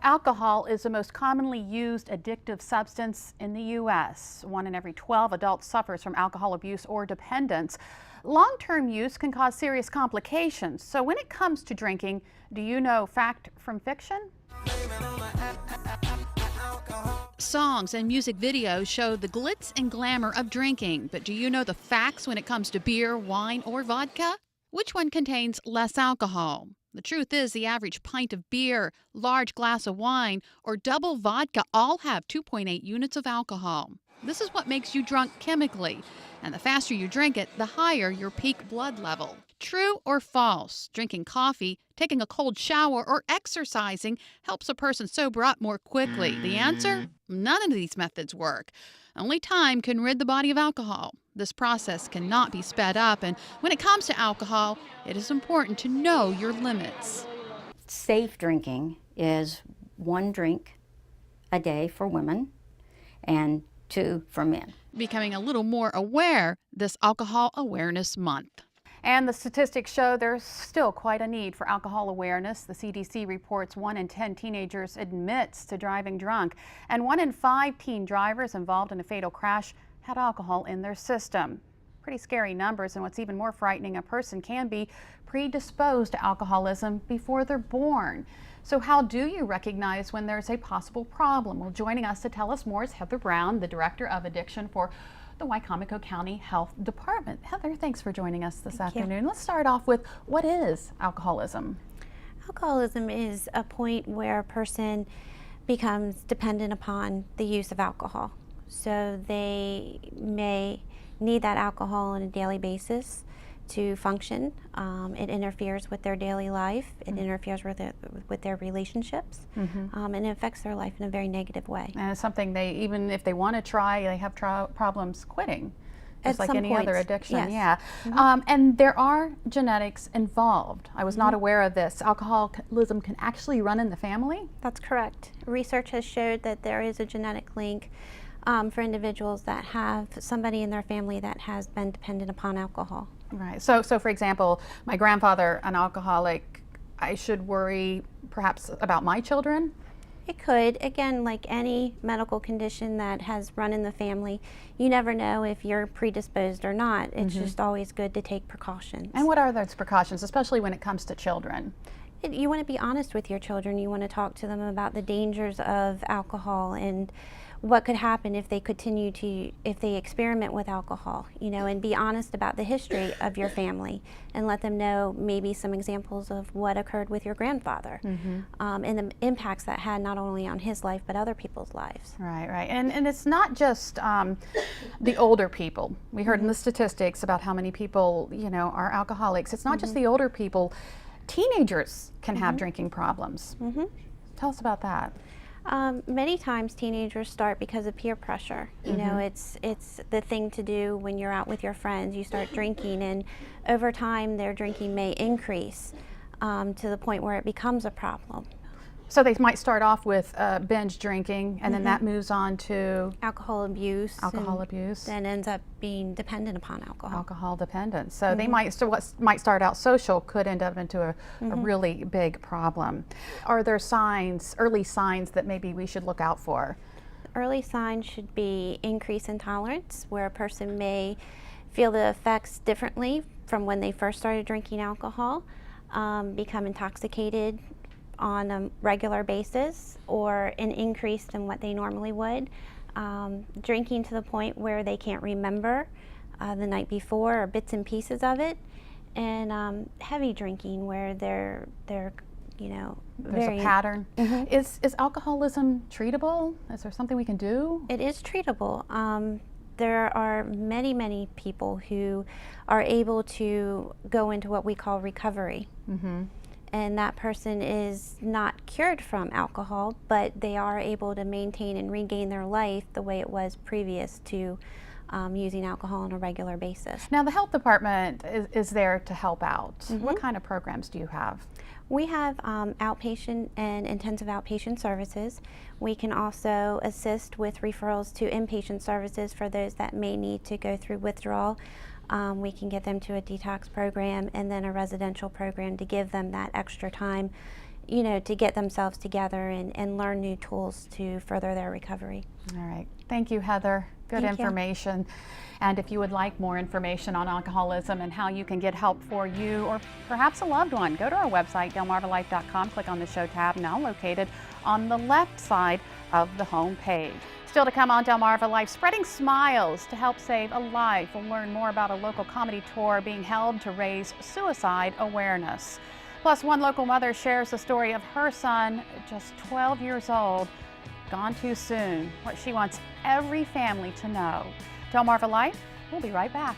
Alcohol is the most commonly used addictive substance in the U.S. 1 in every 12 adults suffers from alcohol abuse or dependence. Long-term use can cause serious complications. So when it comes to drinking, do you know fact from fiction? Songs and music videos show the glitz and glamour of drinking, but do you know the facts when it comes to beer, wine, or vodka? Which one contains less alcohol? The truth is, the average pint of beer, large glass of wine, or double vodka all have 2.8 units of alcohol. This is what makes you drunk chemically, and the faster you drink it, the higher your peak blood level. True or false? Drinking coffee, taking a cold shower, or exercising helps a person sober up more quickly. The answer? None of these methods work. Only time can rid the body of alcohol. This process cannot be sped up, and when it comes to alcohol, it is important to know your limits. Safe drinking is 1 drink a day for women and 2 for men. Becoming a little more aware this Alcohol Awareness Month. And the statistics show there's still quite a need for alcohol awareness. The CDC reports 1 in 10 teenagers admits to driving drunk, and 1 in 5 teen drivers involved in a fatal crash had alcohol in their system. Pretty scary numbers, and what's even more frightening, a person can be predisposed to alcoholism before they're born. So how do you recognize when there's a possible problem? Well, joining us to tell us more is Heather Brown, the Director of Addiction for the Wicomico County Health Department. Heather, thanks for joining us this afternoon. Let's start off with, what is alcoholism? Alcoholism is a point where a person becomes dependent upon the use of alcohol. So they may need that alcohol on a daily basis to function. It interferes with their daily life. It interferes with their relationships, and it affects their life in a very negative way. And it's something they, even if they want to try, they have problems quitting. Just like any other addiction, yes. And there are genetics involved. I was not aware of this. Alcoholism can actually run in the family? That's correct. Research has showed that there is a genetic link for individuals that have somebody in their family that has been dependent upon alcohol. Right. So for example, my grandfather, an alcoholic, I should worry perhaps about my children? It could. Again, like any medical condition that has run in the family, you never know if you're predisposed or not. It's just always good to take precautions. And what are those precautions, especially when it comes to children? You want to be honest with your children. You want to talk to them about the dangers of alcohol and what could happen if they if they experiment with alcohol, and be honest about the history of your family and let them know maybe some examples of what occurred with your grandfather and the impacts that had not only on his life but other people's lives. Right. And it's not just the older people. We heard in the statistics about how many people, are alcoholics. It's not just the older people. Teenagers can have drinking problems. Tell us about that. Many times teenagers start because of peer pressure. It's the thing to do when you're out with your friends. You start drinking, and over time their drinking may increase to the point where it becomes a problem. So they might start off with binge drinking, and then that moves on to alcohol abuse. Then ends up being dependent upon alcohol. Alcohol dependence. So they might, what might start out social could end up into a really big problem. Are there early signs that maybe we should look out for? Early signs should be increase in tolerance, where a person may feel the effects differently from when they first started drinking alcohol, become intoxicated on a regular basis, or an increase in what they normally would, drinking to the point where they can't remember the night before or bits and pieces of it, and heavy drinking where they're there's a pattern. Is alcoholism treatable? Is there something we can do? It is treatable. There are many people who are able to go into what we call recovery. And that person is not cured from alcohol, but they are able to maintain and regain their life the way it was previous to using alcohol on a regular basis. Now the health department is there to help out. What kind of programs do you have? We have outpatient and intensive outpatient services. We can also assist with referrals to inpatient services for those that may need to go through withdrawal. We can get them to a detox program and then a residential program to give them that extra time you know, to get themselves together and learn new tools to further their recovery. All right. Thank you, Heather. Good Thank you. information. And if you would like more information on alcoholism and how you can get help for you or perhaps a loved one, go to our website, delmarvalife.com, click on the show tab, now located on the left side of the home page. Still to come on Delmarva Life, spreading smiles to help save a life. We'll learn more about a local comedy tour being held to raise suicide awareness. Plus, one local mother shares the story of her son, just 12 years old, gone too soon, what she wants every family to know. Delmarva Life, we'll be right back.